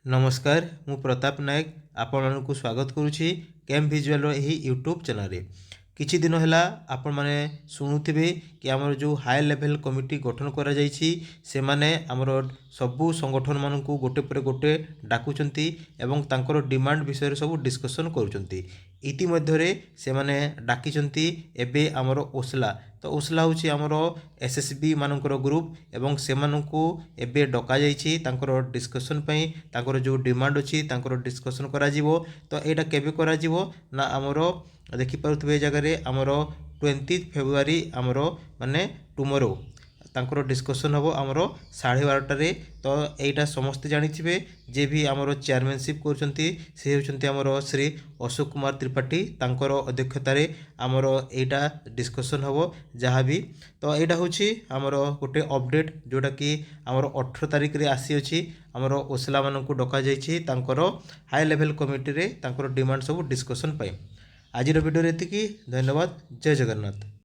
नमस्कार मु प्रताप नायक आपण मानकु स्वागत करुछि कैम विजुअल यही यूट्यूब चैनल किछि दिन है आपण माने शुणुथिबे कि आमर जो हाई लेवल कमिटी गठन करा जायछि से माने आमर सबु संगठन मानकु गोटे पर गोटे डाकुचंती एवं तांकर डिमांड विषय सब डिस्कशन करूचंती इति मध्यरे से माने डाकिचंती एबे आमर ओसला तो ओसला होछि आमर एसएसबी मानकर ग्रुप एवं से मानकु एबे डका जायछि तांकर डिस्कशन पई तांकर जो डिमांड अछि तांकर डिस्कशन करा जिवो तो एटा केबे करा जिवो ना आमर देखि पारुथबे जगह आमर 20 फेब्रुआरी आमर माने टुमरो तांकर डिस्कशन हम आमर 12:30 तो एटा समस्त जानिथिबे जे भी आमर चेयरमैनशिप करछंती से होछंती आमर श्री अशोक कुमार त्रिपाठी तांकर अध्यक्षतार आमर एटा डिस्कशन हम जहाँ भी तो एटा होछि आमर गोटे अपडेट जोटा कि आमर 18 तारिख रे आसी अछि आमर ओसला मानकु डका जायछि तांकर हाई लेवल कमिटी रे तांकर डिमांड सब डिस्कशन पाई आज वीडियो एतिकी धन्यवाद जय जगन्नाथ।